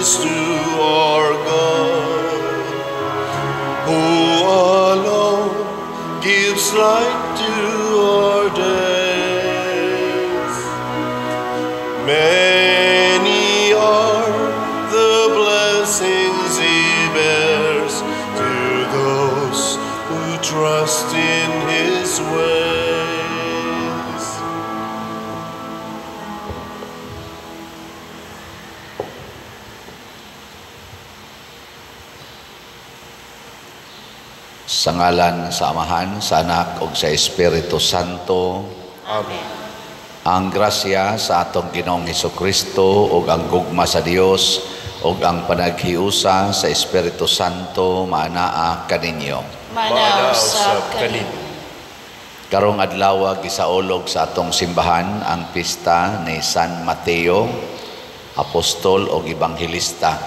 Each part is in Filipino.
praise to our God, who alone gives light to our days. Many are the blessings He bears to those who trust in His ways. Sa ngalan sa Amahan, sa Anak, ug sa Espiritu Santo. Amen. Ang grasya sa atong Ginoong Hesukristo ug ang gugma sa Dios ug ang panaghiusa sa Espiritu Santo maanaa kaninyo. Manaw sa kanin. Karong adlaw gisaulog sa atong simbahan ang pista ni San Mateo, apostol ug ebanghelista.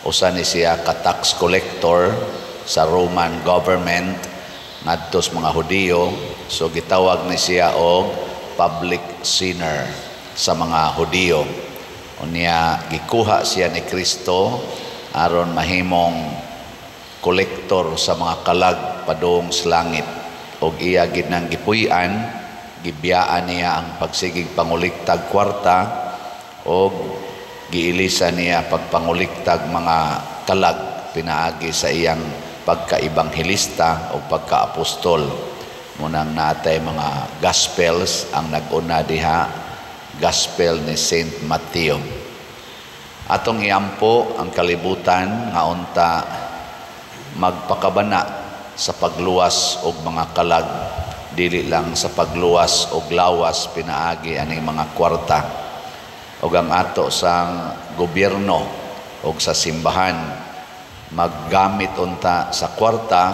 Usa ni siya ka tax collector sa Roman government ngadto sa mga Hudiyo, so gitawag ni siya og public sinner sa mga Hudiyo. Unya gikuha siya ni Kristo aron mahimong kolektor sa mga kalag padung sa langit, og iya gid nang gipuy-an, gibiyaan niya ang pagsigig panguliktag kwarta og giilisa niya pagpanguliktag mga kalag pinaagi sa iyang pagka-ebanghelista o pagka-apostol. Munang natay mga Gospels ang nag-una diha, Gospel ni Saint Mateo. Atong iampo ang kalibutan nga unta magpakabana sa pagluwas og mga kalag, dili lang sa pagluwas og lawas pinaagi ani mga kwarta. Og ang ato sang gobyerno og sa simbahan maggamit unta sa kwarta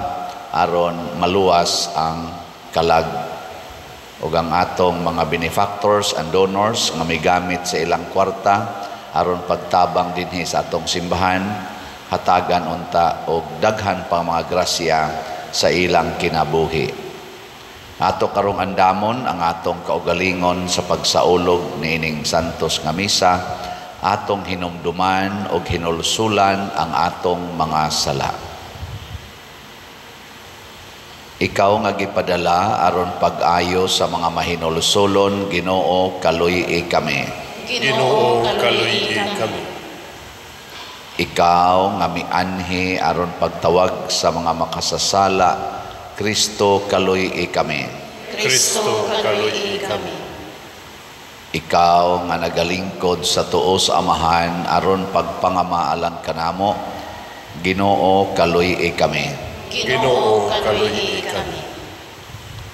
aron maluwas ang kalag. Ug ang atong mga benefactors and donors nga migamit sa ilang kwarta aron pagtabang dinhi sa atong simbahan, hatagan unta og daghan pa mga grasya sa ilang kinabuhi. Ato karong andamon ang atong kaugalingon sa pagsaulog niining santos nga misa, atong hinumduman o hinulsulan ang atong mga sala. Ikaw nga gipadala aron pag-ayo sa mga mahinulsulon, Ginoo, kaluy-i kami. Ginoo, kaluy-i kami. Ikaw nga mianhi aron pagtawag sa mga makasasala, Kristo, kaluy-i kami. Kristo, kaluy-i kami. Ikaw nga nagalingkod sa tuo sa Amahan aron pagpangamaalan kanamo, Ginoo, kaluy-i kami. Ginoo, kaluy-i kami.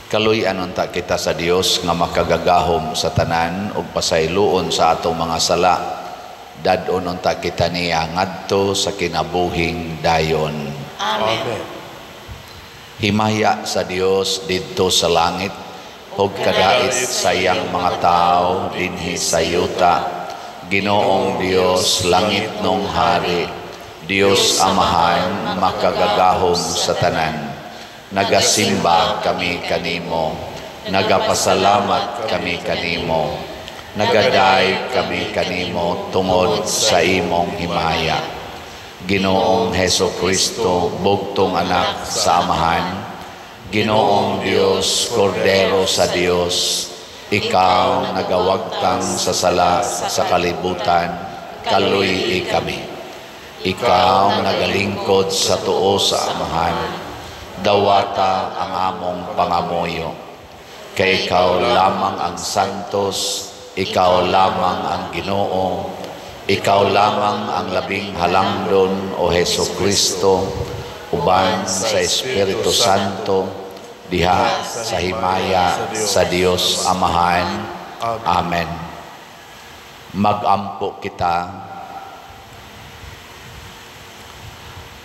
Kaluy-an unta kita sa Dios nga makagagahom sa tanan ug pasayloon sa atong mga sala. Dadon unta kita niya ngadto sa kinabuhing dayon. Amen. Himaya sa Dios didto sa langit ug kadait sa iyang mga tao dinhi sa yuta. Ginoong Dios, langit nung hari, Dios Amahan, makagagahom sa tanan. Nagasimba kami kanimo, nagapasalamat kami kanimo, nagaday kami kanimo tungod sa imong himaya. Ginoong Hesukristo, bugtong anak sa Amahan, Ginoong Dios, Kordero sa Dios, ikaw nagawagtang sa sala sa kalibutan, kaluy-i kami. Ikaw nagalingkod sa tuo sa Amahan, dawata ang among pangamoyo. Kay ikaw lamang ang santos, ikaw lamang ang Ginoo, ikaw lamang ang labing halangdon o Hesukristo, uban sa Espiritu Santo, diha sa himaya sa Dios Amahan. Amen. Mag-ampo kita.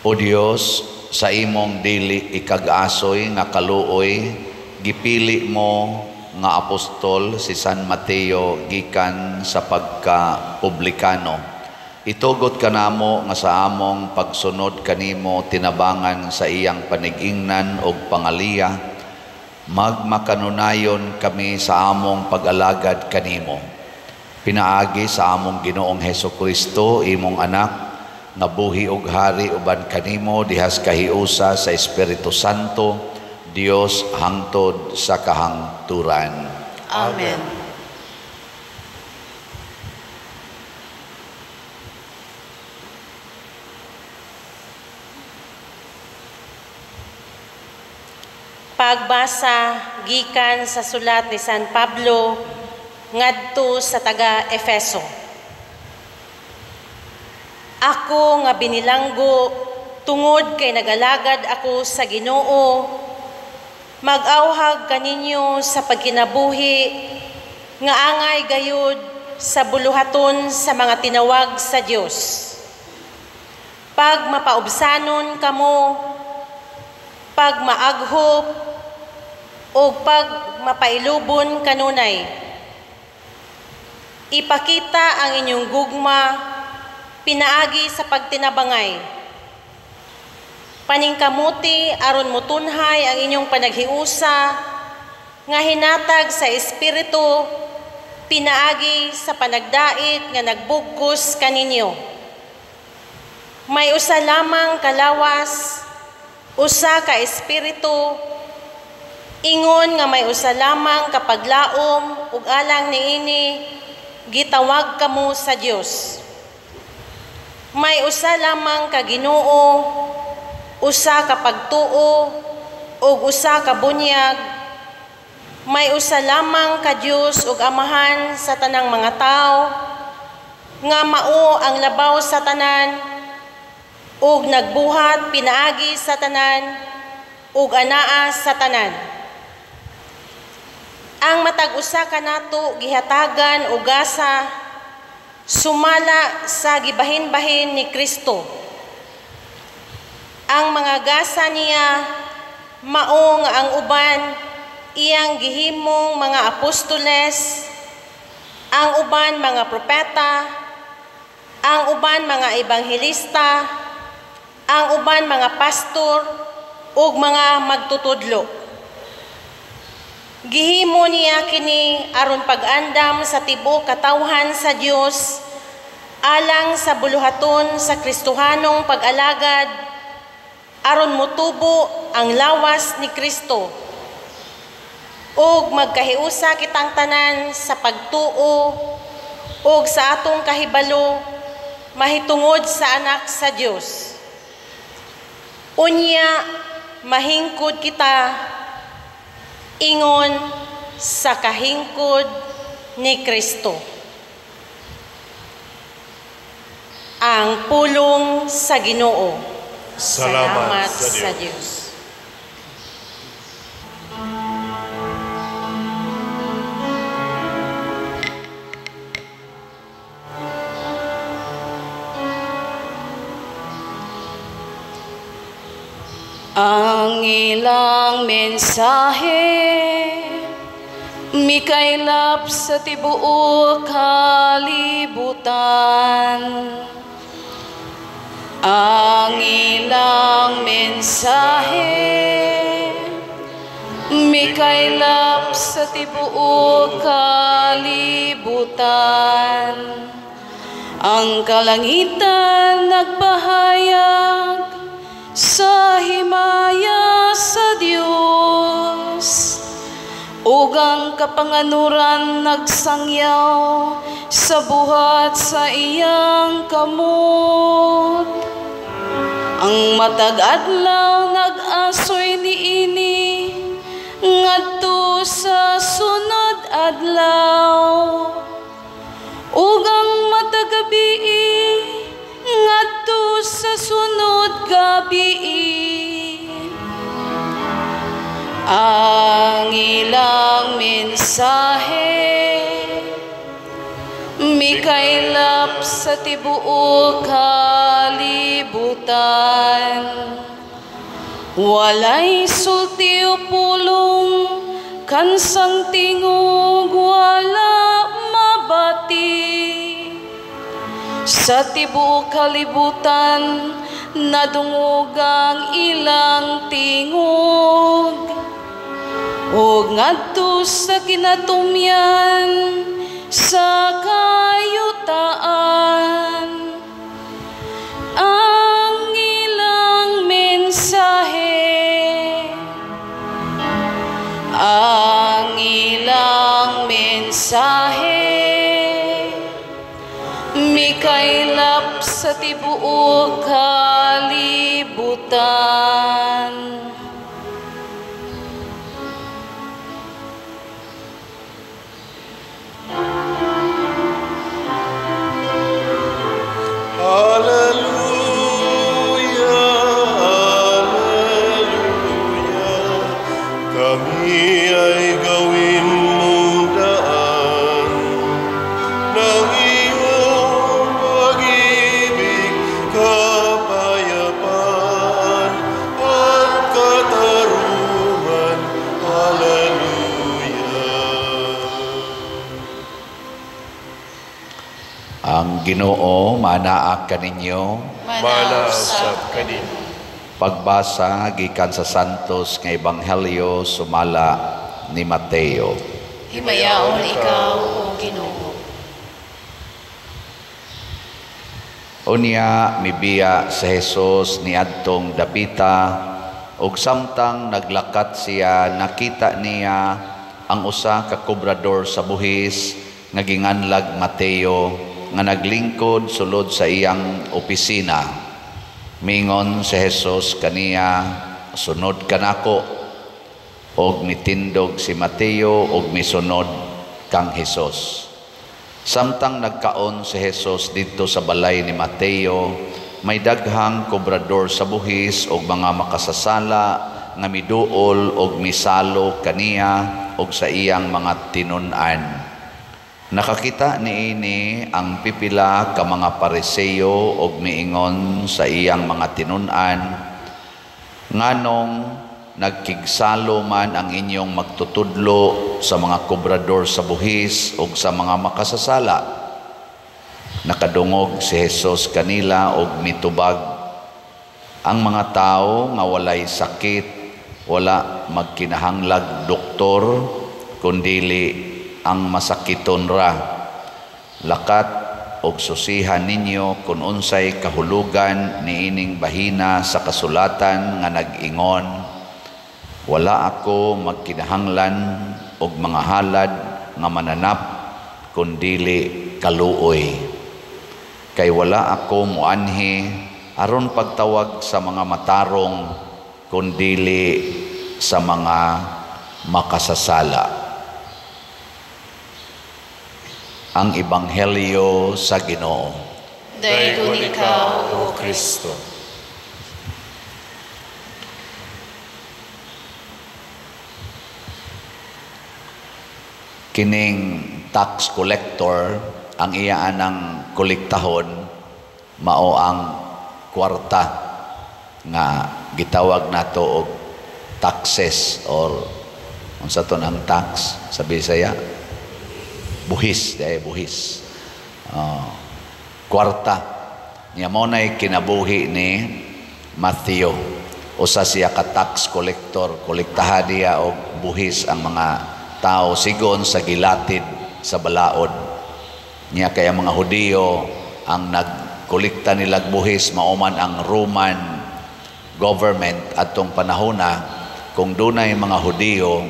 O Dios, sa imong dili ikag-asoy nga kaluoy, gipili mo nga apostol si San Mateo gikan sa pagka-publikano. Itugot kanamo nga sa among pagsunod kanimo tinabangan sa iyang panigingnan og pangaliya, magmakanunayon kami sa among pag-alagad kanimo. Pinaagi sa among Ginoong Hesukristo, imong anak, nga buhi ug hari uban kanimo dihas kahiusa sa Espiritu Santo, Dios hangtod sa kahangturan. Amen. Pagbasa gikan sa sulat ni San Pablo ngadto sa taga Efeso. Ako nga binilanggo tungod kay nagalagad ako sa Ginoo, mag-awhag kaninyo sa pagkinabuhi nga angay gayud sa buluhaton sa mga tinawag sa Dios. Pag mapaubsanon kamo, pag maaghop, o pag mapailubon kanunay. Ipakita ang inyong gugma, pinaagi sa pagtinabangay. Paningkamuti aron mutunhay ang inyong panaghiusa, nga hinatag sa Espiritu, pinaagi sa panagdait nga nagbugkos kaninyo. May usa lamang kalawas, usa ka Espiritu, ingon nga may usa lamang kapaglaom ug alang niini gitawag kamo sa Dios. May usa lamang ka Ginoo, usa ka pagtuo ug usa ka bunyag. May usa lamang ka Dios ug Amahan sa tanang mga tao, nga mao ang labaw sa tanan ug nagbuhat pinaagi sa tanan ug anaa sa tanan. Ang matag usa kanato gihatagan og gasa sumala sa gibahin-bahin ni Kristo. Ang mga gasa niya mao nga ang uban iyang gihimong mga apostoles, ang uban mga propeta, ang uban mga ebanghelista, ang uban mga pastor ug mga magtutudlo. Gihimo niya kini aron pag-andam sa tibuok katawhan sa Dios alang sa buluhaton sa Kristohanong pag-alagad aron motubo ang lawas ni Kristo ug magkahiusa kitang tanan sa pagtuo ug sa atong kahibalo mahitungod sa anak sa Dios. Unya mahingkod kita ingon sa kahingkod ni Kristo. Ang pulong sa Ginoo. Salamat sa Diyos. Ang ilang mensahe mikaylap sa tibuok kalibutan. Ang ilang mensahe mikaylap sa tibuok kalibutan. Ang kalangitan nagpahayag sa himaya sa Dios, ug ang kapanganuran nagsangyaw sa buhat sa iyang kamot. Ang matag adlaw nag-asoy niini ngadto sa sunod adlaw, ug ang matag gabi ngadto sa sunod gabi. Ang ilang mensahe mikaylap sa tibuok kalibutan. Walay sulti o pulong kansang tingog wala mabati. Sa tibuok kalibutan nadungog ang ilang tingog, ug ngadto sa kinatumyan sa kayutaan. kailap sa tibuok kalibutan. Hallelujah, hallelujah. Kami ay gawin mong daan ng iyong pag-ibig, kapayapaan at katarungan. Hallelujah. Ang Ginoo manaak kaninyo. Manasab kanino. Pagbasa gikan sa Santos nga Ebanghelyo sumala ni Mateo. Himayaon ikaw, O Ginoo. Unya mibiya sa Jesus niadtong dapita ug samtang naglakat siya nakita niya ang usa ka kobrador sa buhis nga ginganlag Mateo nga naglingkod sulod sa iyang opisina. Mingon si Jesus kaniya, sunod kanako. Og mitindog si Mateo og misunod kang Jesus. Samtang nagkaon si Jesus dito sa balay ni Mateo, may daghang kobrador sa buhis og mga makasasala nga miduol og misalo kaniya og sa iyang mga tinun-an. Nakakita niini ang pipila ka mga Pariseo og miingon sa iyang mga tinun-an, nganong nagkigsalo man ang inyong magtutudlo sa mga kobrador sa buhis ug sa mga makasasala. Nakadungog si Jesus kanila og mitubag, ang mga tao nga walay sakit wala magkinahanglag doktor kundili ang masakiton ra. Lakat og susihan ninyo kung unsay kahulugan niining bahina sa kasulatan nga nag-ingon, wala ako magkinahanglan og mga halad nga mananap kundili kaluoy. Kay wala ako muanhi aron pagtawag sa mga matarong kundili sa mga makasasala. Ang Ebanghelyo sa Ginoo. Dayon ikaw, O Kristo. Kining tax collector, ang iyaan ng kolektahon, mao ang kwarta nga gitawag nato og taxes or unsa to ang tax sa Bisaya? Buhis, buhis. Kwarta. Niya mo na'y kinabuhi ni Mateo. Usa siya ka tax collector. Kolektahan niya o buhis ang mga tao sigon sa gilatid sa balaod. Niya kaya mga Hudiyo ang nagkolekta nilag buhis, mauman ang Roman government atong panahona. Kung dunay mga Hudiyo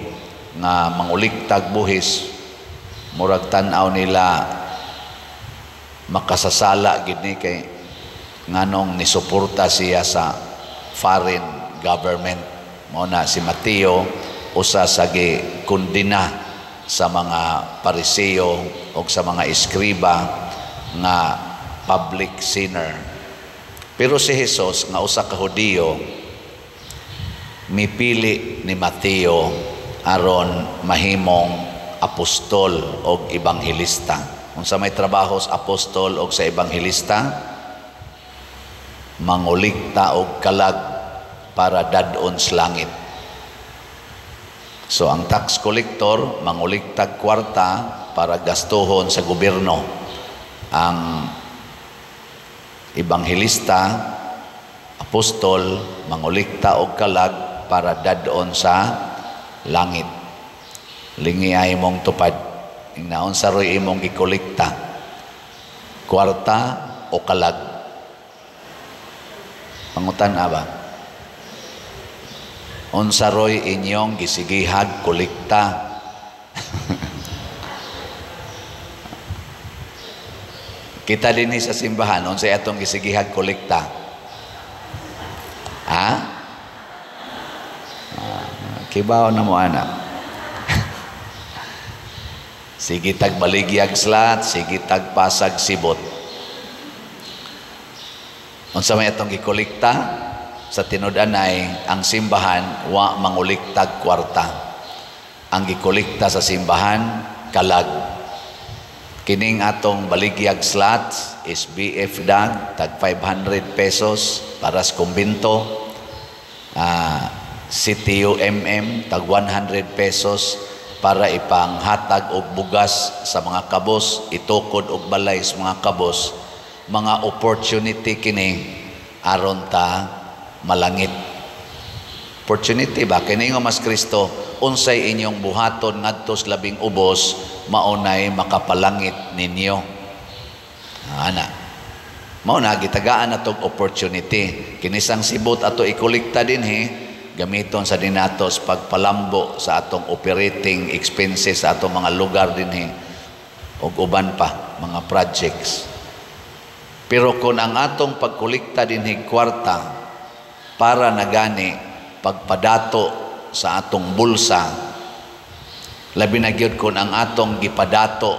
nga manguliktag buhis, murag tan-aw nila makasasala gid ni kay nganong nisuporta siya sa foreign government. Mao na si Mateo usa sa gikundina sa mga Pariseo o sa mga eskriba nga public sinner. Pero si Jesus nga usa ka Hudiyo, mipili ni Mateo aron mahimong apostol o ebanghelista. Kung sa may trabaho sa apostol o sa ebanghelista, mangulikta og kalag para dadon sa langit. So ang tax collector manguliktag kwarta para gastuhon sa gobyerno. Ang ebanghelista, apostol, mangulikta og kalag para dadon sa langit. Lingi ay mong tupad. Ingnaon sa roy imong gikolekta. Kwarta o kalag. Pangutan ba? Unsa roy inyong gisigihag kolekta. Kita din sa simbahan, unsay atong gisigihag kolekta. Ha? Kibaw na mo, anak. Sige tag baligyag slat, sige tag pasag sibot. Unsa may atong gikolekta? Sa tinud-anay, ang simbahan wa manguliktag kwarta. Ang gikolekta sa simbahan, kalag. Kining atong baligyag slots is BF dag tag 500 pesos para sa kumbinto. CTUMM tag 100 pesos para ipanghatag og bugas sa mga kabos, itukod og balay sa mga kabos. Mga opportunity kini aron ta malangit. Opportunity ba kini nga mas Kristo unsay inyong buhaton ngadto sa labing ubos maunay makapalangit ninyo. Ana. Mao na gitagaan natog opportunity. Kinisang sibot ato ikolekta dinhi gamiton sa dinatos pagpalambo sa atong operating expenses sa atong mga lugar dinhi ug uban pa mga projects. Pero kung ang atong pagkolekta dinhi kwarta para nagani pagpadato sa atong bulsa, labi na gyud kun ang atong gipadato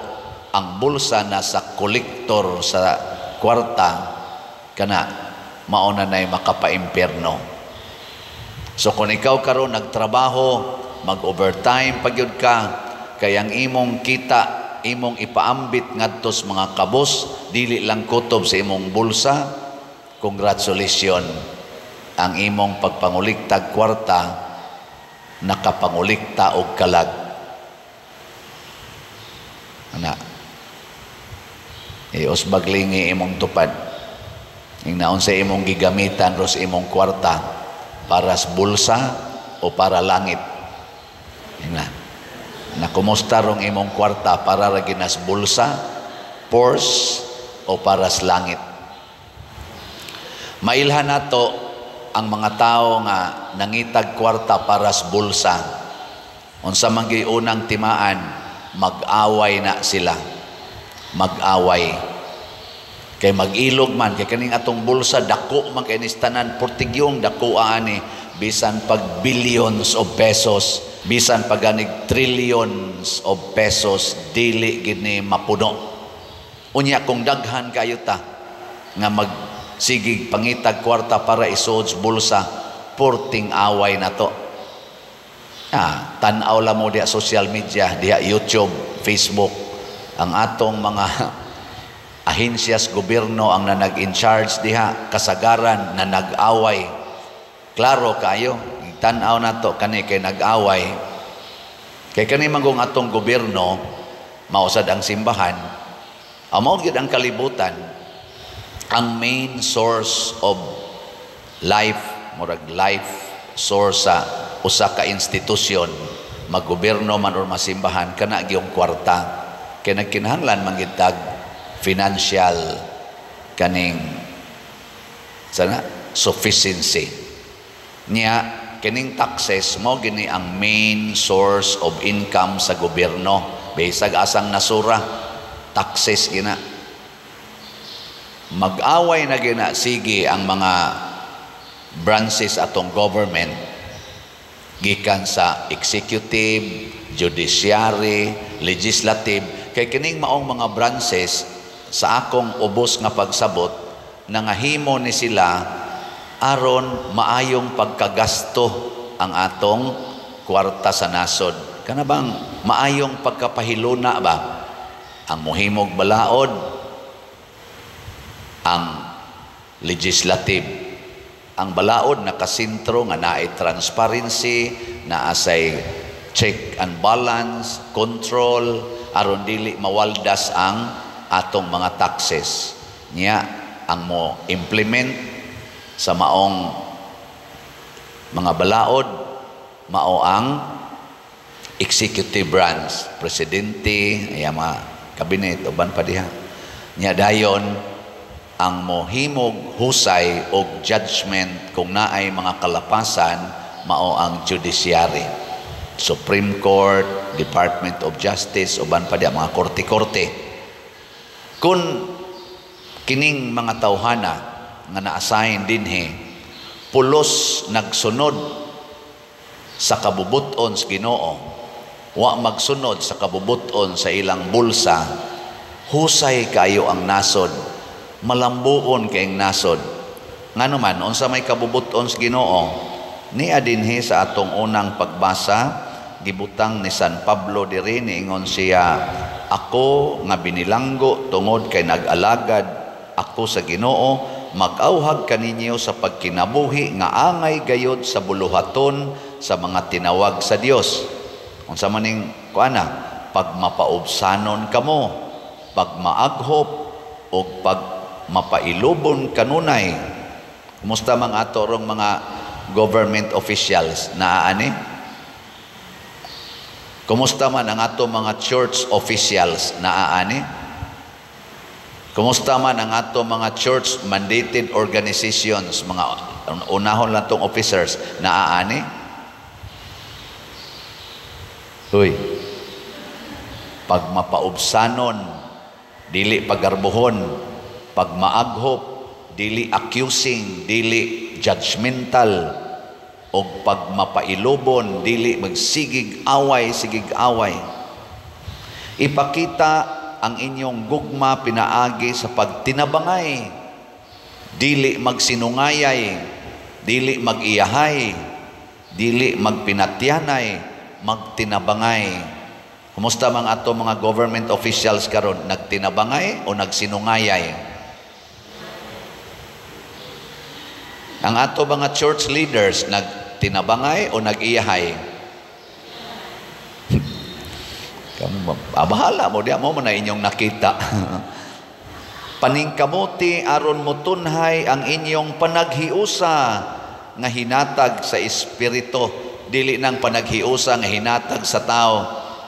ang bulsa na sa kolektor sa kwarta kana mauna nay makapa-impierno. So kung ikaw karon nagtrabaho, mag-overtime pagyud ka, kay ang imong kita imong ipaambit ngadto sa mga kabos, dili lang kutob sa imong bulsa, congratulations. Ang imong pagpanguliktag kwarta nakapangulikta og kalag. Ana. Usbaglingi imong tupad. Ing naon sa imong gigamitan ros imong kwarta para sa bulsa o para langit. Ing na kumusta rong imong kwarta para ra ginas bulsa, purse o para sa langit. Mailhan nato ang mga tao nga nangitag kwarta para sa bulsa. Unsa man gyud unang timaan, mag-away na sila. Mag-away. Kay mag-ilog man kay kaning atong bulsa dako man kay nistanan portigyong dako ani bisan pag billions of pesos, bisan pag ganig trillions of pesos dili gid ni mapuno. Unya kung daghan kayo ta nga sige pangitag kwarta para isuod sa bulsa, porting away na to. Tanaw lang mo diya social media, diya YouTube, Facebook, ang atong mga ahensyas gobyerno ang na nag-in-charge diha, kasagaran na nag-away. Klaro kayo, tanaw na to, kani kay nag-away. Kay kani manggong atong gobyerno, mausad ang simbahan, amo gyud ang kalibutan, ang main source of life, murag life source sa usa ka institusyon, maggobyerno man or masimbahan, kana gyung kwarta. Kay nagkinahanglan manggitag financial kaning sana sufficiency niya. Kining taxes mo gini ang main source of income sa gobyerno. Bisag asang nasura, taxes gina. Mag-away na gina sige ang mga branches atong government gikan sa executive, judiciary, legislative, kay kining maong mga branches sa akong ubos nga pagsabot nangahimo ni sila aron maayong pagkagasto ang atong kwarta sa nasod. Kana bang maayong pagkapahiluna ba ang mohimog balaod ang legislative. Ang balaod nakasintro nga naay transparency, naasay check and balance, control, aron dili mawaldas ang atong mga taxes. Niya ang mo implement sa maong mga balaod, mao ang executive branch, presidente, ay mga kabinet, uban pa diha. Niya dayon ang mohimog husay o judgment kung naay mga kalapasan, mao ang judiciary, Supreme Court, Department of Justice, uban pa diha mga korte-korte. Kung Kining mga tawhana nga na-assign dinhi pulos nagsunod sa kabubuton sa Ginoo, wa magsunod sa kabubuton sa ilang bulsa, husay kayo ang nasod, malambuon kayong nasod. Nganuman unsa may kabubuton sa Ginoo, niya dinhi sa atong unang pagbasa, gibutang ni San Pablo diri, niingon siya, ako nga binilanggo tungod kay nag-alagad ako sa Ginoo, mag-awhag kaninyo sa pagkinabuhi nga angay gayod sa buluhaton sa mga tinawag sa Dios. Unsa maning kuana, pag mapaubsanon kamo, pag maaghop o pag mapailubon kanunay. Kumusta mga atorong mga government officials na ani? Kumusta man ang ato mga church officials na ani? Kumusta man ang ato mga church mandated organizations, mga unahon lang tong officers na ani? Uy, pag mapaubsanon, dili pagarbuhon, pag maaghop, dili accusing, dili judgmental, o pag mapailubon, dili magsigig away, sigig away. Ipakita ang inyong gugma pinaagi sa pagtinabangay, dili magsinungayay, dili magiyahay, dili magpinatyanay, magtinabangay. Kumusta mga ato mga government officials karon, nagtinabangay o nagsinungayay? Ang ato mga church leaders, nagtinabangay o nag-iyahay? Bahala mo, diya mo na inyong nakita. Paningkamuti aron motunhay ang inyong panaghiusa nga hinatag sa espiritu, dili nang panaghiusa nga hinatag sa tao.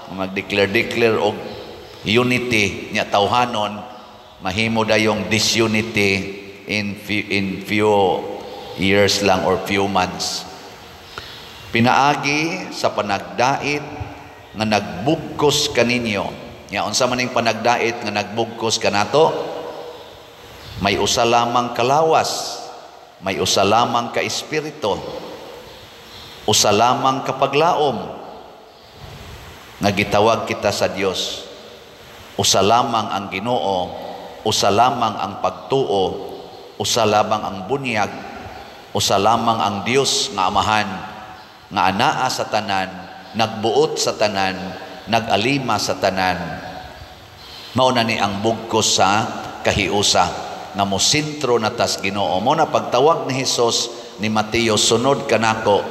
Mag-declare og unity nya tawhanon, mahimo dayong disunity in few years lang or few months. Pinaagi sa panagdait nga nagbugkos kaninyo. Nya unsa man ning panagdait nga nagbugkos kanato? May usa lamang kalawas, may usa lamang ka espiritu, usa lamang ka paglaom nga gitawag kita sa Dios. Usa lamang ang Ginoo, usa lamang ang pagtuo, usa lamang ang bunyag, usa lamang ang Dios nga Amahan, nga anaa sa tanan, nagbuot sa tanan, nagalima sa tanan. Mao na ni ang bugkos sa kahiusa nga mosentro na tas Ginoo. Mo na pagtawag ni Hesus ni Mateo, sunod kanako,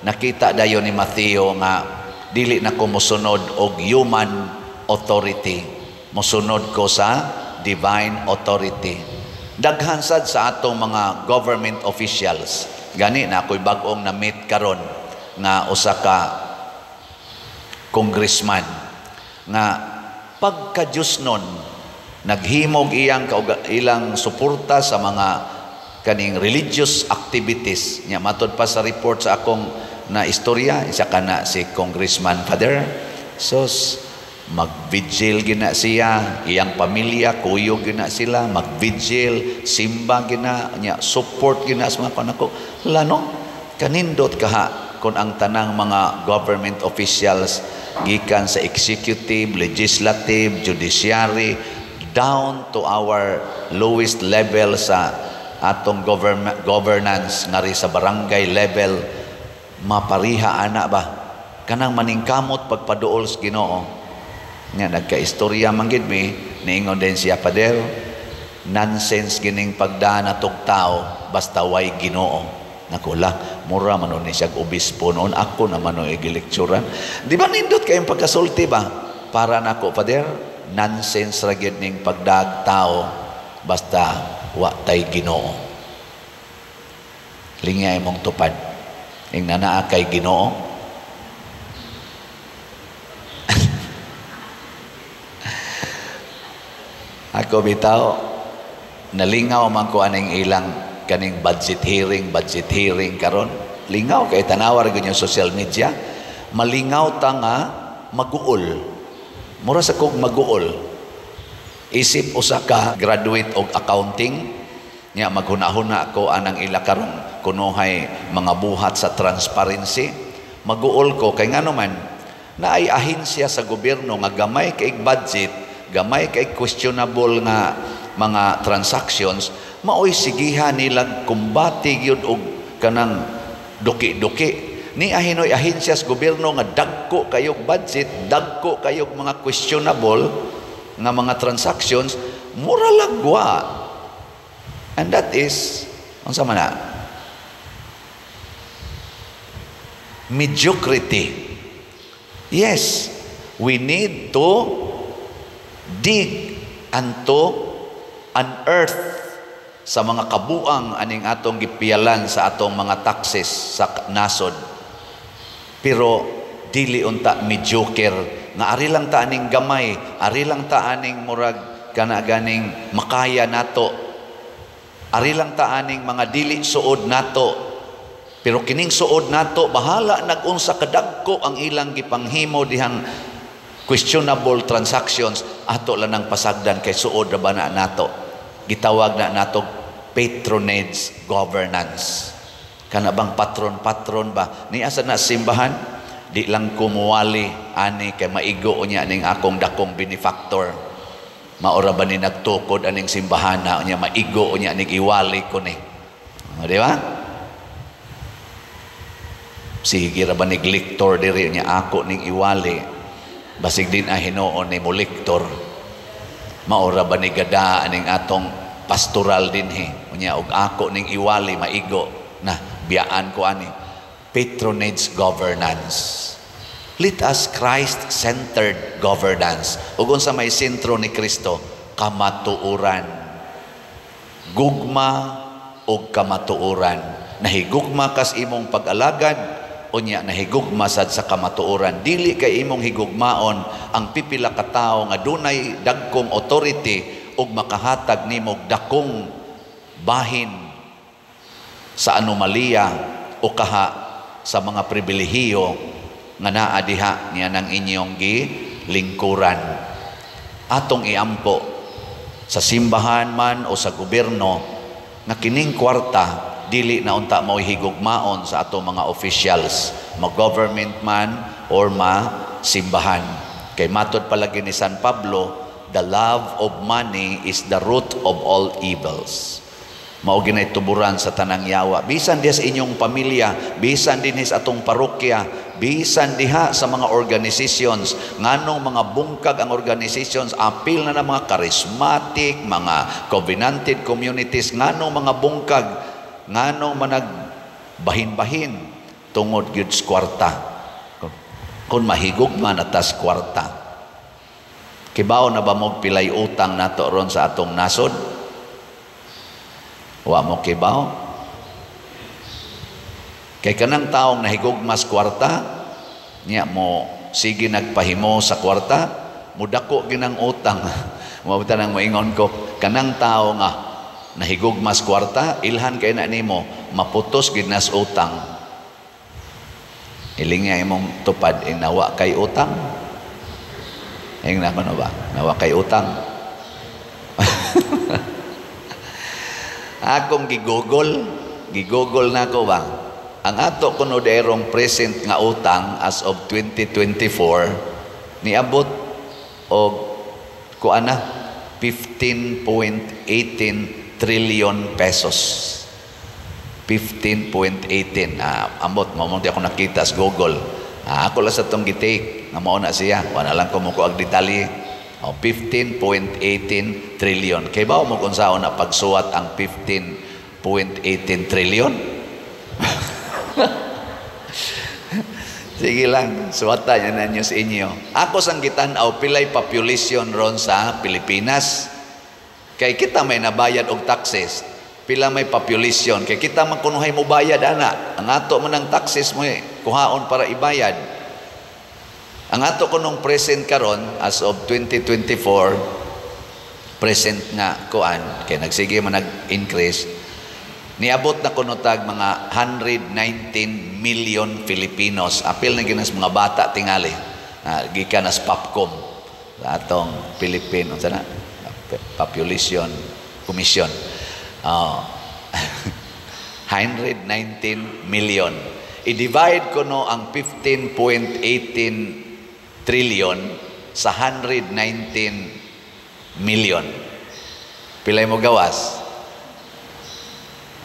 nakita dayon ni Mateo nga dili na ko mosunod og human authority, mosunod ko sa divine authority. Daghan sad sa atong mga government officials, gani na ako'y bag-ong na-meet karon nga usa ka congressman nga pagka-Diyos nun naghimog ilang suporta sa mga kaning religious activities nya. Matod pa sa report sa akong na istorya, isa ka na si Congressman Father sos mag-vigil gina siya, iyang pamilya kuyog gina sila, mag-vigil, simba gina nya, support gina sa mga panako. Lano kanindot kaha kung ang tanang mga government officials gikan sa executive, legislative, judiciary down to our lowest level sa atong governance ngari sa barangay level, mapariha ana ba kanang maningkamot pagpaduol sa Ginoo. Nga nagkaistorya man gid mi, niingon din siya, Pader, nonsense gining pagdaan atong tao basta way Ginoo. Nakula, mura man ni siya obispo noon, ako naman no igilekturan. Di ba nindot kayong pagkasulti ba? Para nako, Pader, nonsense ra gid ning pagdaag tao basta wa tay Ginoo. Lingay mong tupad ing nanaa kay Ginoo. Ako bitaw nalingaw man ko aning ilang kaning budget hearing karon. Lingaw kay tanawar gyud yung social media. Malingaw ta nga maguol. Mura sa kog maguol. Isip usa ka graduate og accounting, nya maghunahuna ko anang ila karon kunuhay mga buhat sa transparency. Maguol ko kay ngano man naay ahensya sa gobyerno nga gamay kay budget, gamay kay questionable nga mga transactions, maoy sigihan nilang kumbati gyud og kanang duki-duki. Ni ahinoy ahensya sa gobyerno nga dagko kayog budget, dagko kayog mga questionable nga mga transactions, mura lagwa. And that is, unsa man na? Mediocrity. Yes, we need to dig and to unearth sa mga kabuang aning atong gipiyalan sa atong mga taxes sa nasod. Pero dili unta mediocre nga ari lang ta aning gamay, ari lang ta aning murag kana ganing makaya nato, ari lang ta aning mga dili suod nato. Pero kining suod nato bahala nag-unsa kadagko ang ilang gipanghimo dihang questionable transactions, ato lang nang pasagdan kay suod ra ba na nato. Gitawag na nato patronage governance. Kana bang patron-patron ba? Ni asa na simbahan, di lang kumuwali ani kay maigo niya ning akong dakong benefactor. Maora ba ni nagtukod aning simbahan na niya maigo niya ning iwali ko ni. Di ba? Sige ra ba ni lector diri niya ako ning iwali. Basig din ahinoon ni mo lector. Maora ba ni gada aning atong pastoral dinhi. Unya og ako ning iwali maigo na biyaan ko ani patronage governance. Let us Christ-centered governance. Ug unsa may sentro ni Kristo, kamatuoran. Gugma og kamatuoran. Nahigugma kas imong pag-alagad, unya nahigugma sad sa kamatuoran. Dili kay imong higugmaon ang pipila ka tawo nga dunay dagkong authority ug makahatag nimo dakong bahin sa anomalya o kaha sa mga pribilehiyo nga naa diha niya ng inyong gilingkuran. Atong iampo sa simbahan man o sa gobyerno nga kining kwarta dili na unta mao higugmaon sa atong mga officials, ma-government man or ma-simbahan. Kay matod palagi ni San Pablo, the love of money is the root of all evils. Mao ginay tuburan sa tanang yawa. Bisan diha sa inyong pamilya, bisan din sa atong parokya, bisan diha sa mga organizations, nganong mga bungkag ang organizations, apil na ng mga charismatic, mga covenanted communities, nganong mga bungkag, nganong manag bahin-bahin tungod gyud sa kwarta. Kung mahigugma na tas kwarta. Kibaw na ba mo pilay utang nato ron sa atong nasod? Wa mo kibaw? Kay kanang taong nahigugmas kwarta, niya mo sige nagpahimo sa kwarta, mudako ginang utang. Mabuta nang moingon ko, kanang tao nga nahigugmas kwarta, ilhan kay na nimo, maputos ginas utang. Iling nga imong tupad, nawa kay utang. Ayun naman ba? Nawa kay utang. Akong gigugol na ko ba? Ang ato kunoderong present nga utang as of 2024 niabot og kuana 15.18 trillion pesos. 15.18 ambot mo di ako nakita sa Google. Ako lang sa tong gitake nga mao na siya. Wala lang ko mo ko ag detalye. 15.18 trillion. Kay ba mo kung saan na pagsuwat ang 15.18 trillion? Sige lang, suwata yan na nyo sa inyo. Ako sang gitanaw, pilay population ron sa Pilipinas. Kay kita may nabayad og taxes. Pila may population. Kay kita magkunuhay mo bayad, ana. Ang ato mo ng taxes mo kuhaon para ibayad. Ang ato ko nung present karon as of 2024, present nga kuan, kaya nagsige man nag-increase, niabot na kunotag mga 119 million Filipinos. Apil na ginas mga bata tingali. Gikan as Popcom sa atong Pilipino. Sana? Population Commission. 119 million. I-divide ko no ang 15.18 trillion sa 119 million. Pilay mo gawas?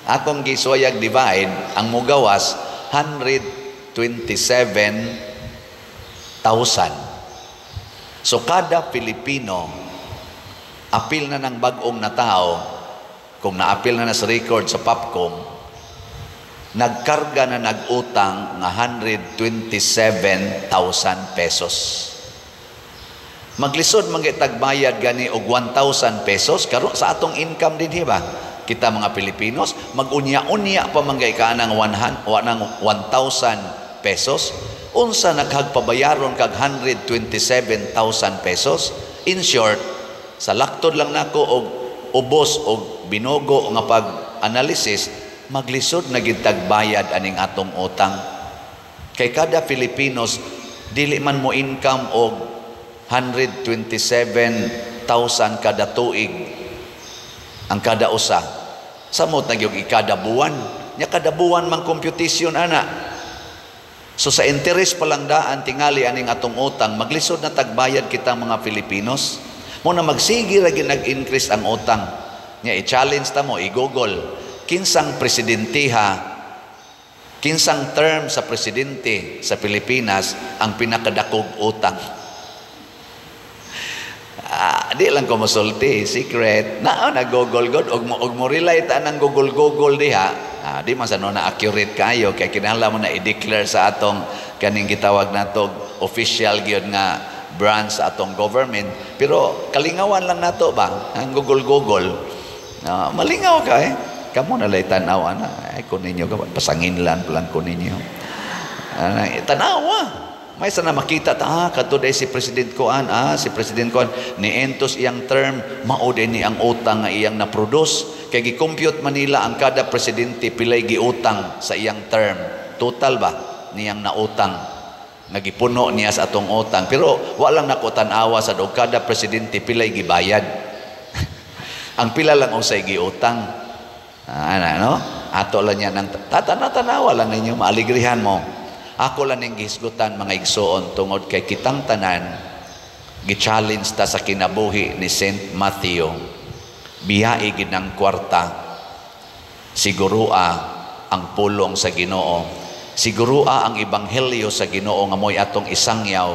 Akong giswayag divide, ang mo gawas 127,000. So kada Pilipino, apil na ng bagong na tao, kung naapil na sa record sa POPCOM, nagkarga na nag-utang nga 127,000 pesos. Maglisod magitagbayad gani og 1,000 pesos karon sa atong income din hiba. Kita mga Pilipinos mag-unya-unya pa manggay ka ng 1,000 pesos. Unsa naghagpabayaron kag 127,000 pesos? In short, sa laktod lang nako og ubos og binogo nga pag-analysis, maglisod na gid tagbayad aning atong utang. Kay kada Filipinos dili man mo income og 127,000 kada tuig ang kada usa. Samot na gyud kada buwan. Nya kada buwan man computation ana. So sa interest pa lang daan tingali aning atong utang, maglisod na tagbayad kita mga Filipinos. Mo na magsige ra gyud nag-increase ang utang. Nya i-challenge ta mo, i-google kinsang presidentiha, kinsang term sa presidente sa Pilipinas ang pinakadakog utang. Di lang ko masulti, secret. Nag-google god, og mo relate anang google diha. Di man sa no na accurate kayo, kaya kinahanglan mo na i-declare sa atong kaning gitawag natog official gyud nga branch sa atong government. Pero kalingawan lang nato ba, ang google. Malingaw ka eh. Kamu nalay tanaw ana. Ay kun ninyo pasangin lang ko ninyo. Tanawa. May sana makita ta kadto day si President Kuan, si President Kuan ni entos iyang term mao din ni ang utang nga iyang na-produce. Kay gi-compute Manila ang kada presidente pilay giutang sa iyang term. Total ba niyang nautang nga gipuno niya sa atong utang. Pero wa lang nako tan-awa sa og kada presidente pilay gibayad. Ang pila lang usay giutang. No? Ato lang yan ng tatanawa lang ninyo, maaligrihan mo. Ako lang ning gihisgutan mga igsoon tungod kay kitang tanan gi-challenge ta sa kinabuhi ni Saint Matthew. Biyai gid ng kwarta. Sigurua ang pulong sa Ginoo. Sigurua ang ebanghelyo sa Ginoo nga moy atong isangyaw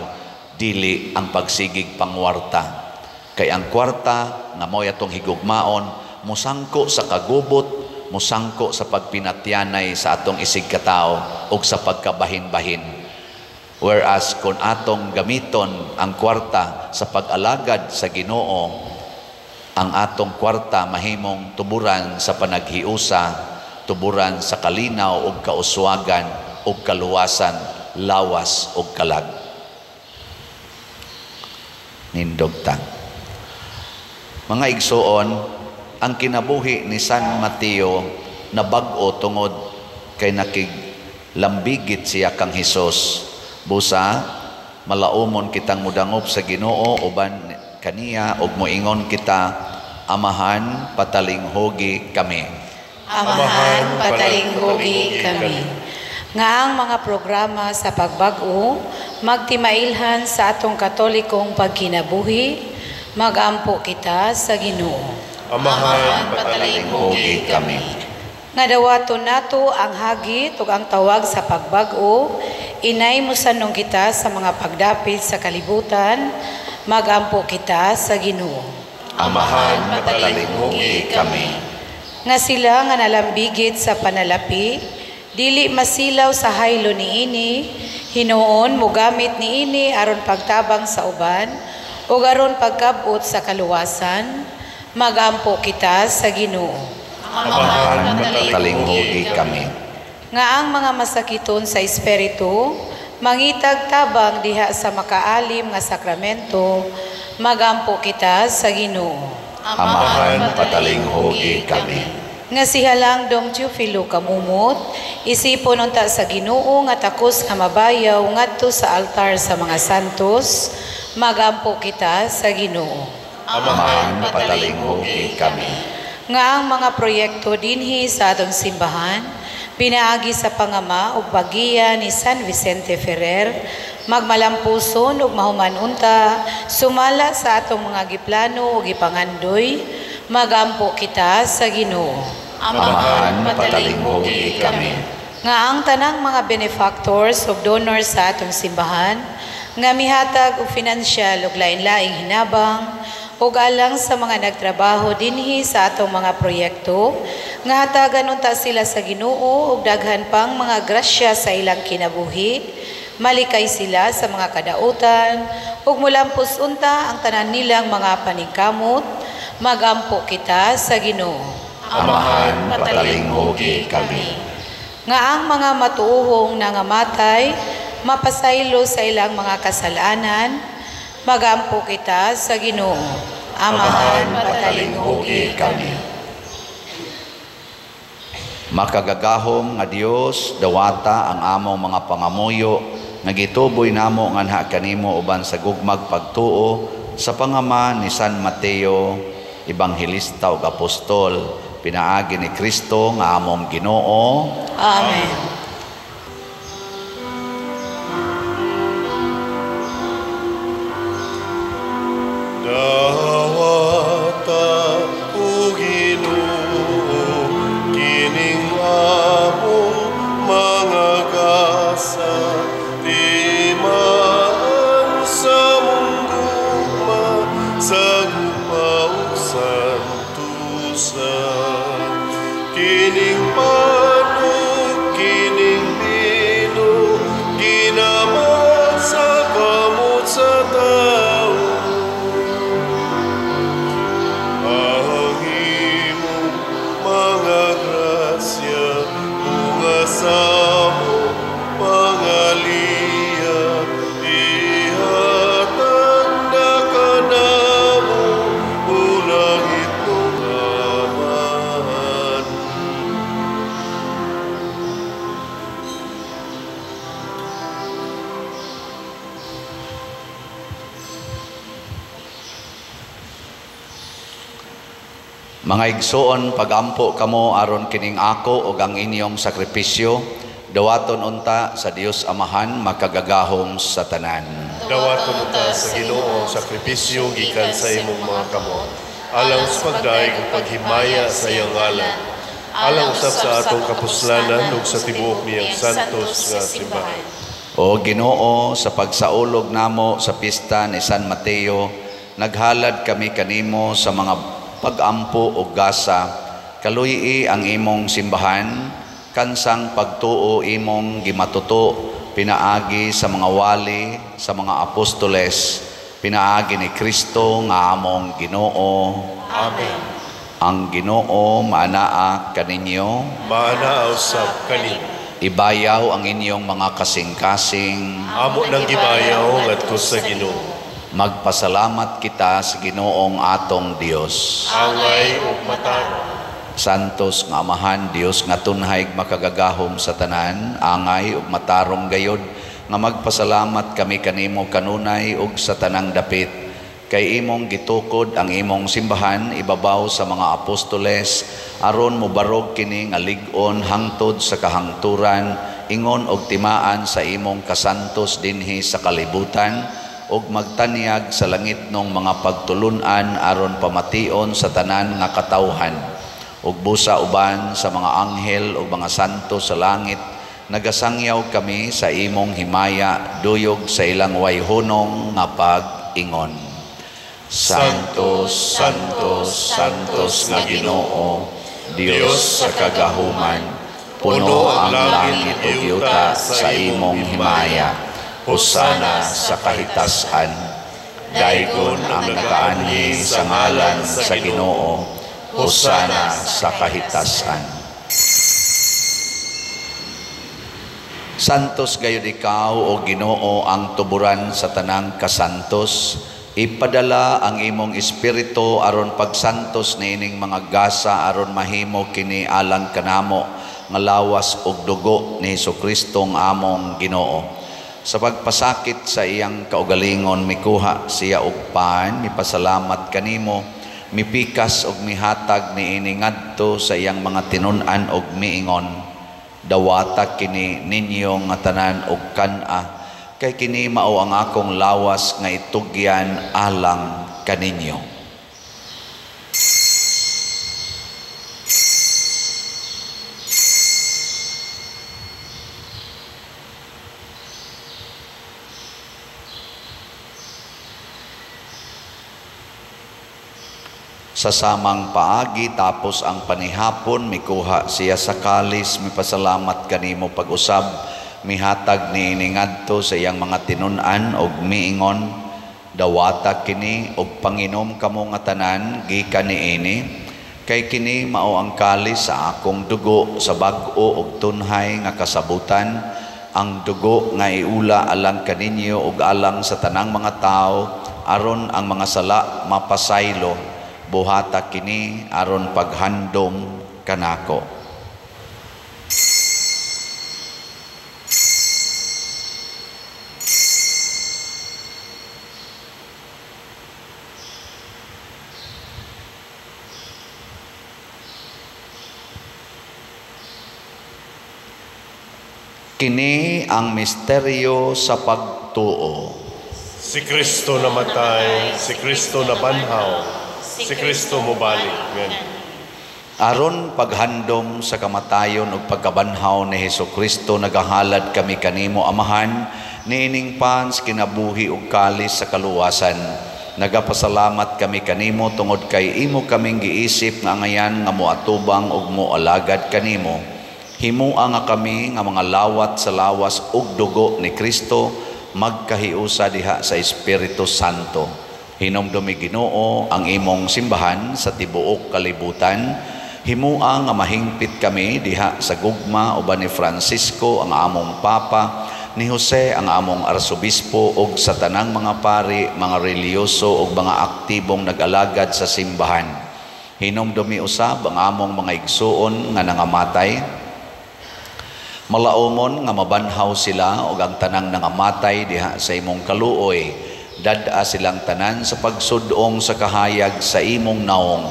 dili ang pagsigig pangwarta. Kay ang kwarta nga moy atong higugmaon musangko sa kagubot, musangko sa pagpinatyanay sa atong isig katao o sa pagkabahin-bahin. Whereas kung atong gamiton ang kwarta sa pag-alagad sa Ginoo, ang atong kwarta mahimong tuburan sa panaghiusa, tuburan sa kalinaw o kauswagan o kaluwasan, lawas o kalag. Nindogta. Mga igsoon, ang kinabuhi ni San Mateo na bag-o tungod kay nakiglambigit siya kang Hesus. Busa, malaumon kitang mudangop sa Ginoo uban kaniya ug moingon kita, amahan patalinghogi kami. Amahan patalinghogi kami. Nga ang mga programa sa pagbag-o magtimailhan sa atong katolikong pagkinabuhi, magampo kita sa Ginoo. Amahan patalinghogi kami. Nga dawaton nato ang hagit ug ang tawag sa pagbag-o, inay musanong kita sa mga pagdapit sa kalibutan, magampo kita sa Ginoo. Amahan patalinghogi kami. Nga sila nga nalambigit sa panalapi, dili masilaw sa haylo niini, hinuon mogamit niini aron pagtabang sa uban ug aron pagkabot sa kaluwasan, magampo kita sa Ginoo. Amahan Patalinghogi kami. Nga ang mga masakiton sa espiritu, mangitag tabang diha sa makaalim nga sakramento, magampo kita sa Ginoo. Amahan patalinghogi kami. Nga si Halang Dom Teofilo kamumot, isipon unta sa Ginoo nga takos nga mabayaw ngadto sa altar sa mga santos, magampo kita sa Ginoo. Amahan patalinghugi kami. Nga ang mga proyekto dinhi sa atong simbahan, pinaagi sa pangama ug pagiya ni San Vicente Ferrer, magmalampuson ug mahumanunta, sumala sa atong mga giplano ug gipangandoy, magampo kita sa Ginoo. Amahan patalinghugi kami. Nga ang tanang mga benefactors ug donors sa atong simbahan, nga mihatag og finansyal ug lain-laing hinabang, ug alang sa mga nagtrabaho dinhi sa atong mga proyekto, nga hatagan unta sila sa Ginoo ug daghan pang mga grasya sa ilang kinabuhi, malikay sila sa mga kadautan, ug mulampos unta ang tanan nilang mga paningkamot, magampo kita sa Ginoo. Amahan patalinghugi kami. Nga ang mga matuohong nangamatay, mapasaylo sa ilang mga kasalanan, magampo kita sa Ginoo. Amahan patalinghugi kami. Makagagahom nga Dios, dawata ang among mga pangamuyo, nga gituboy namo nganha kanimo uban sa gugmag pagtuo sa pangama ni San Mateo, Ebanghilista ug Apostol, pinaagi ni Kristo nga among Ginoo. Amen. Dawata o Ginoo, kining among mga gasa, timaan sa munduma, sa gupaw santusan. Kining panog, kining bino, ginaman sa kamot sa tao. Samo pangalia ihatag na kanamo ulangit mong amahan. Mga igsoon, pagampo kamo aron kining ako ug ang inyong sakripisyo, dawaton unta sa Dios Amahan, makagagahom sa tanan. Dawaton unta sa Ginoo ang sakripisyo gikan sa imong mga kamot, alang sa pagdaig ug paghimaya sa iyang ngalan, alang usab sa atong kapuslanan ug sa tibuok niyang santos nga simbahan. O Ginoo, sa pagsaulog namo sa pista ni San Mateo, naghalad kami kanimo sa mga pagampo o gasa, kaluyi ang imong simbahan, kansang pagtuo imong gimatuto, pinaagi sa mga wali, sa mga apostoles, pinaagi ni Kristo nga among Ginoo. Amen. Ang Ginoo maanaa kaninyo, Maana usab kanimo. ibayaw ang inyong mga kasing-kasing, Amo nang gibayaw ngadto sa Ginoo. magpasalamat kita sa Ginoong atong Dios. Angay ug matano. Santos nga Amahan, Dios nga tunhay makagagahom sa tanan, angay ug matarong gayod, nga magpasalamat kami kanimo kanunay ug sa tanang dapit. Kay imong gitukod ang imong simbahan ibabaw sa mga apostoles, aron mobarog kini nga lig-on hangtod sa kahangturan, ingon og timaan sa imong kasantos dinhi sa kalibutan, ug magtanyag sa langit nung mga pagtulunan aron pamation sa tanan nga katawhan, ug busa uban sa mga anghel ug mga santo sa langit, nagasangyaw kami sa imong himaya duyog sa ilang wayhunong nga pag-ingon. Santos, Santos, Santos nga Ginoo, Dios sa kagahuman, puno ang langit ug yuta sa imong himaya. Hosana sa kahitasan, daygon ang nagaanhi sa ngalan sa Ginoo. Hosana sa kahitasan. Santos gayud ikaw o Ginoo ang tuburan sa tanang kasantos. Ipadala ang imong espiritu aron pagsantos niining mga gasa aron mahimo kini alang kanamo nga lawas ug dugo ni Hesukristo ang among Ginoo. Sa pagpasakit sa iyang kaugalingon, mikuha siya og pan, mipasalamat kanimo, mipikas og mihatag niini ngadto sa iyang mga tinun-an og miingon, dawata kini ninyo nga tanan og kan-a, kay kini mao ang akong lawas nga itugyan alang kaninyo. Sa samang paagi tapos ang panihapon, mikuha siya sa kalis, mipasalamat kanimo pag-usab, mihatag niini ngadto sa iyang mga tinun-an og miingon, dawata kini og panginom kamo nga tanan gikan niini, kay kini mao ang kalis sa akong dugo sa bag-o og tunhay nga kasabutan, ang dugo nga iula alang kaninyo ug alang sa tanang mga tao, aron ang mga sala mapasaylo. Buhata kini aron paghandom kanako. Kini ang misteryo sa pagtuo. Si Kristo namatay, si Kristo nabanhaw, si Kristo mubalik. Amen. Aron paghandom sa kamatayon ug pagkabanhaw ni Hesukristo, nagahalad kami kanimo Amahan, niining pans kinabuhi ug kalis sa kaluwasan. Nagapasalamat kami kanimo tungod kay imo kaming giisip nga ngayan nga moatubang ug moalagad kanimo. Himua nga kami nga mga lawat sa lawas ug dugo ni Kristo, magkahiusa diha sa Espiritu Santo. Hinumdumi Ginoo ang imong simbahan sa tibuok kalibutan. Himua nga mahingpit kami diha sa gugma uban ni Francisco ang among Papa, ni Jose ang among Arsobispo ug sa tanang mga pari, mga reliyoso ug mga aktibong nag-alagad sa simbahan. Hinumdumi usab ang among mga igsuon nga nangamatay. Malaumon nga mabanhaw sila ug ang tanang nangamatay diha sa imong kaluoy. Dada silang tanan sa pagsudong sa kahayag sa imong naong.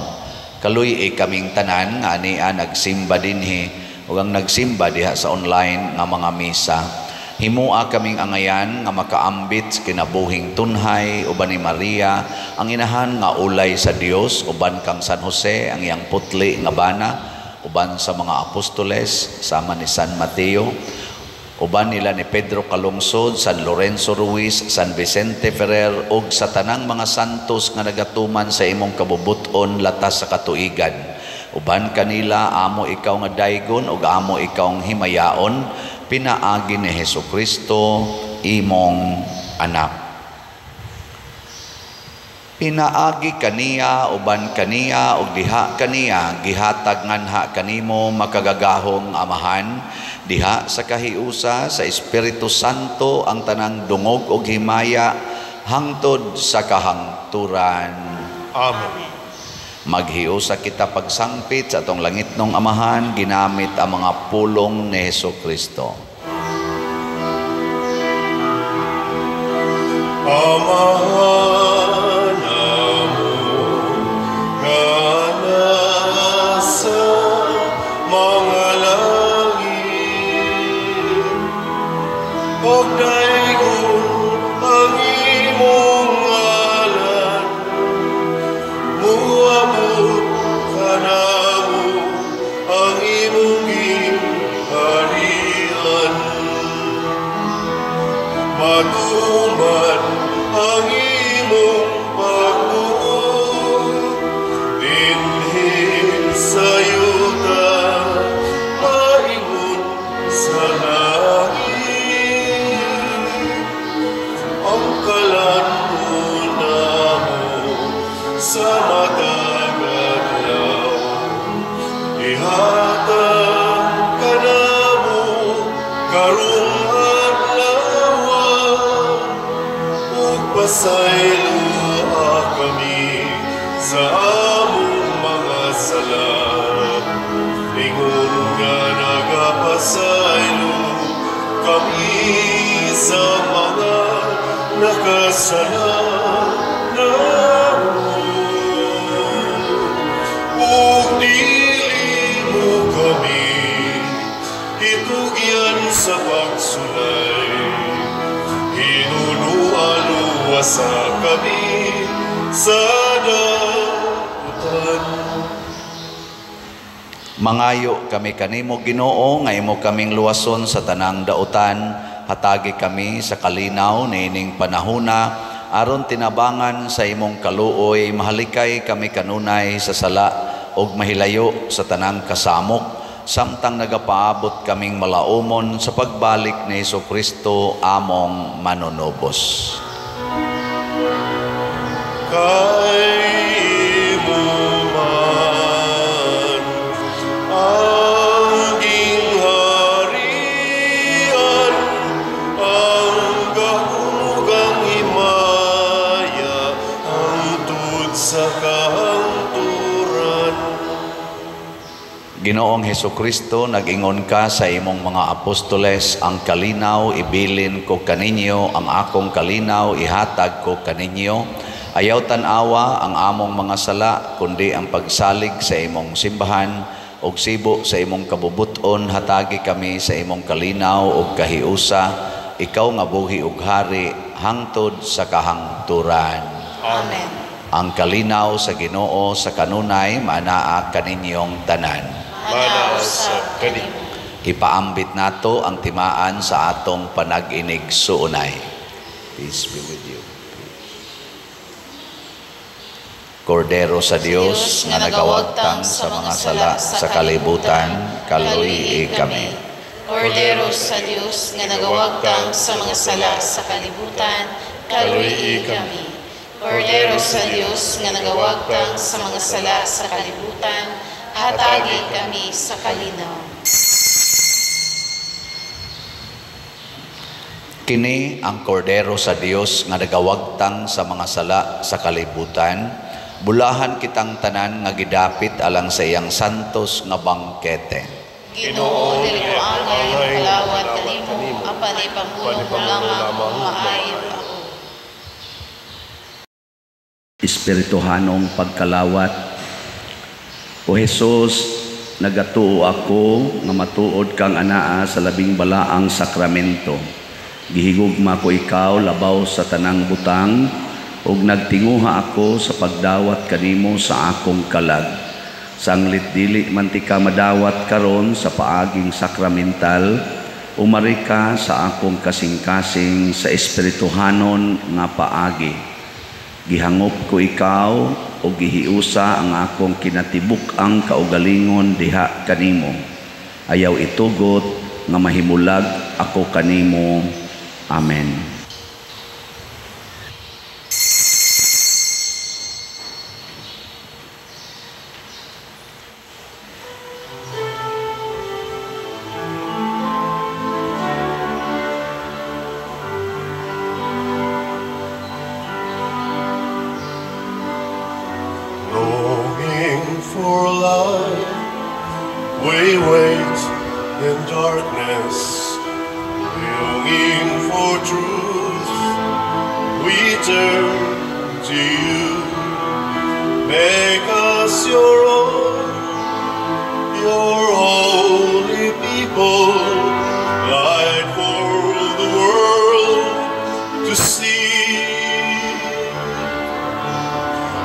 Kaluy kaming tanan nga ania nagsimba dinhi ug ang nagsimba diha sa online nga mga misa. Himua kaming angayan nga makaambit kinabuhing tunhay uban ni Maria, ang inahan nga ulay sa Dios, uban kang San Jose ang iyang putli nga bana, uban sa mga apostoles sama ni San Mateo, uban nila ni Pedro Calungsod, San Lorenzo Ruiz, San Vicente Ferrer ug sa tanang mga santos nga nagatuman sa imong kabubuton latas sa katuigan. Uban kanila amo ikaw nga daygon ug amo ikaw ang himayaon, pinaagi ni Hesukristo imong anak. Pinaagi kaniya uban kaniya ug diha kaniya gihatag nganha kanimo makagagahong Amahan, diha sa kahiusa sa Espiritu Santo ang tanang dungog ug himaya hangtod sa kahangturan. Amen. Maghiusa kita pagsangpit sa atong langitnong Amahan ginamit ang mga pulong ni Hesukristo. Amahan amo nga nasa mga langit, og daygon ang imong ngalan, muabot ka namo ang imong gingharian. Matuman ang imong pagbuo, dinhi sa yuta, maingon sa langit. Ang kalanton namo sa matag adlaw, ihatag ka namo karong pasaylo kami sa among mga sala, ingon nga nagapasaylo kami sa kasalanan ug dili mo kami itugyan sa pagsulay hinunuan-uwasa kami sa daputan. Mangayo kami kanimo Ginoo nga imo kaming luwason sa tanang dautan, hatagi kami sa kalinaw niining panahuna aron tinabangan sa imong kaluoy, mahalikay kami kanunay sa sala ug mahilayo sa tanang kasamok samtang nagapaabot kaming malaumon sa pagbalik ni Jesucristo among manunubos. Kay imo man ang gingharian, ang kahugang himaya, hangtod sa kahangturan. Ginoong Hesukristo, nag-ingon ka sa imong mga apostoles, ang kalinaw ibilin ko kaninyo, ang akong kalinaw ihatag ko kaninyo. Ayaw tanawa ang among mga sala, kundi ang pagsalig sa imong simbahan, og sibo sa imong kabubuton, hatagi kami sa imong kalinaw ug kahiusa, ikaw nga buhi ug hari, hangtod sa kahangturan. Amen. Ang kalinaw sa Ginoo sa kanunay, manaa kaninyong tanan. Manaw sa kanimo. Ipaambit nato ang timaan sa atong panag-inig suunay. Peace be with you. Kordero sa Dios nga nagawagtang sa mga sala sa kalibutan, kaluyi kami. Kordero sa Dios nga nagawagtang sa mga sala sa kalibutan, kaluyi kami. Kordero sa Dios nga nagawagtang sa mga sala sa kalibutan, hatagi kami sa kalinaw. Kini ang kordero sa Dios nga nagawagtang sa mga sala sa kalibutan. Bulahan kitang tanan nga gidapit alang sa iyang santos nga bangkete. Ginoo, dili ko angay kalawat kanimo, apan ipamulong mo lamang maayo ako. Espirituhanong pagkalawat. O Jesus, nagatuo ako nga matuod kang anaa sa labing balaang sakramento. Gihigugma ko ikaw labaw sa tanang butang, ug nagtinguha ako sa pagdawat kanimo sa akong kalag. Sanglit dili man ti ka madawat karon sa paaging sakramental, umari ka sa akong kasing-kasing sa espirituhanon nga paagi. Gihangop ko ikaw o gihiusa ang akong kinatibuk-ang kaugalingon diha kanimo. Ayaw itugot nga mahimulag ako kanimo. Amen. Longing for light, we wait in darkness. Longing for truth, we turn to you. Make us your own, your holy people, light for the world to see.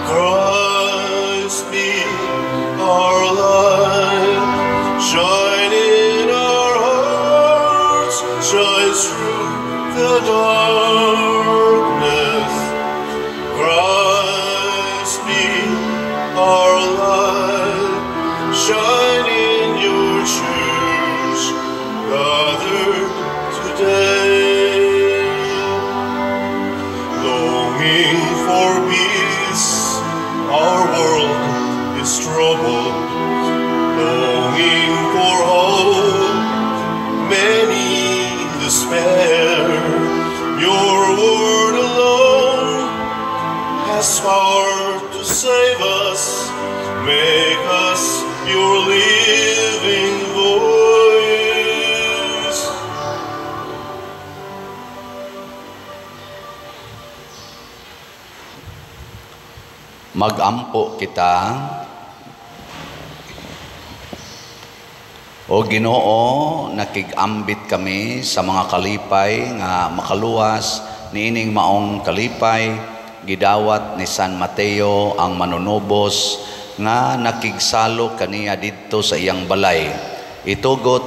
Christ be our light, shine in our hearts, shines through the darkness. Christ be our light, shine in your church, gathered today. Longing for peace, our world is troubled. Longing for hope, many despair. Your word alone has power to save us. Make us your living voice. Magampo kita o Ginoo, nakigambit kami sa mga kalipay nga makaluwas niining maong kalipay, gidawat ni San Mateo ang manunubos nga nakigsalo kaniya didto sa iyang balay. Itugot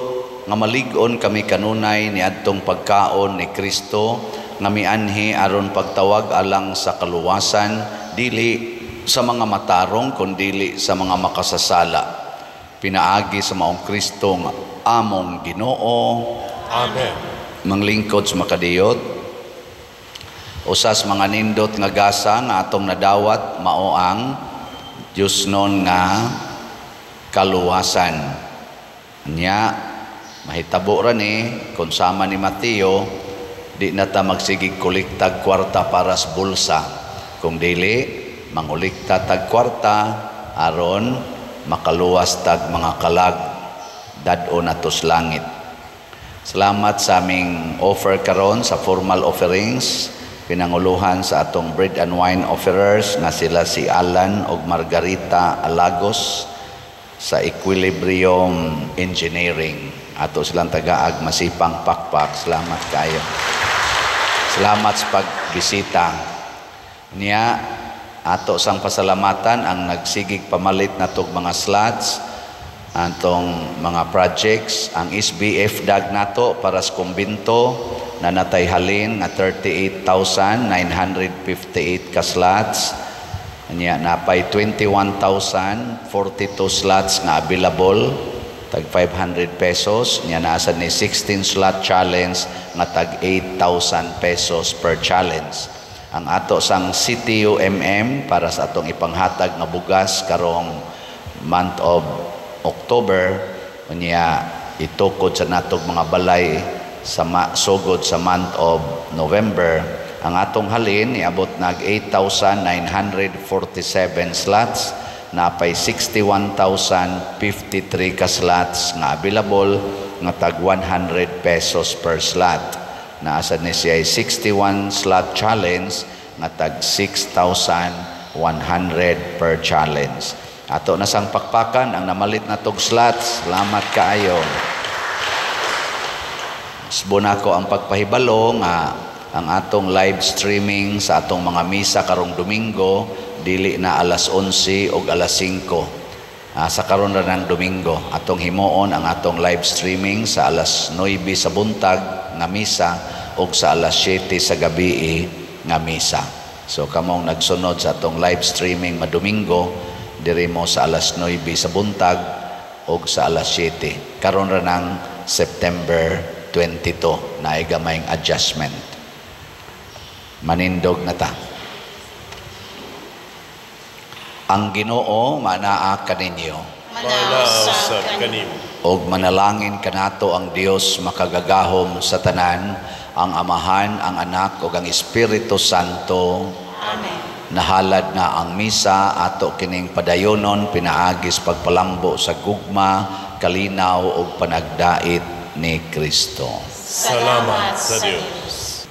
nga malig-on kami kanunay ni adtong pagkaon ni Kristo nga mianhi aron pagtawag alang sa kaluwasan, dili sa mga matarong kundili sa mga makasasala. Pinaagi sa maong Kristo nga among Ginoo. Amen. Manglingkod sa makadiyot. Usas mga nindot nga gasa nga atong nadawat mao ang Diyos nun nga kaluwasan. Nya mahitabo ra ni kung sama ni Mateo, di na ta magsigig kolektag kwarta para sa bulsa, kung dili mangulikta tag kwarta aron makaluwas tag mga kalag dad-o natos langit. Salamat sa aming offer karon sa formal offerings, pinanguluhan sa atong bread and wine offerers nga sila si Alan ug Margarita Alagos sa Equilibrium Engineering. Ato silang tagaag masipang pakpak. Salamat kayo. Salamat sa pagbisita niya. Ato sang pasalamatan ang nagsigig pamalit natog mga slots, atong mga projects, ang SBF dag nato para sa kumbinto na natay halin nga 38,958 ka slots. Anya napay 21,042 slots nga available, tag 500 pesos. Nya nasa ni 16 slot challenge nga tag 8,000 pesos per challenge. Ang ato sang CTUMM para sa atong ipanghatag nga bugas karong month of October, unya itukod sa natog mga balay sa sugod sa month of November. Ang atong halin niabot nag 8,947 slots, napay 61,053 ka slots nga available nga tag 100 pesos per slot. Naasa ni siya 61 slot challenge nga tag 6,100 per challenge. Ato na sang pakpakan ang namalit na tog slots. Salamat kaayo. Subuna ko ang pagpahibalo nga ang atong live streaming sa atong mga misa karong Domingo dili na alas 11 o alas 5. Sa karon ra ng Domingo atong himuon ang atong live streaming sa alas 9 sa buntag nga misa o sa alas 7 sa gabi nga misa. So kamong nagsunod sa atong live streaming madomingo, diri mo sa alas 9 sa buntag o sa alas 7. Karon ra ng September 22 na igamayng adjustment. Manindog na ta. Ang Ginoo manaa kaninyo. Manasab kanimo. Og manalangin kanato ang Dios makagagahom sa tanan, ang Amahan, ang Anak ug ang Espiritu Santo. Amen. Nahalad na ang misa ato kining padayonon pinaagis pagpalambo sa gugma, kalinaw ug panagdait ni Kristo. Salamat sa Dios.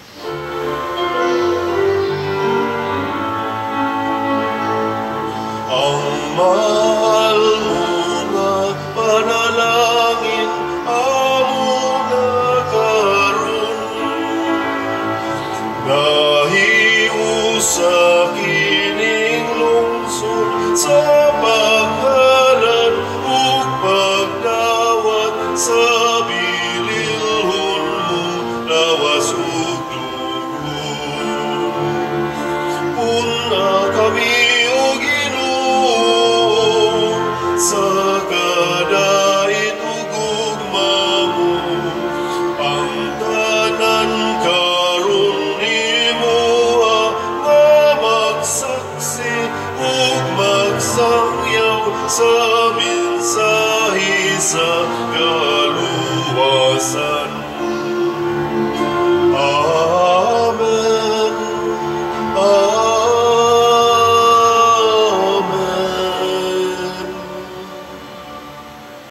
Ang mahal mo nga panalangin amo na karon, nahiusa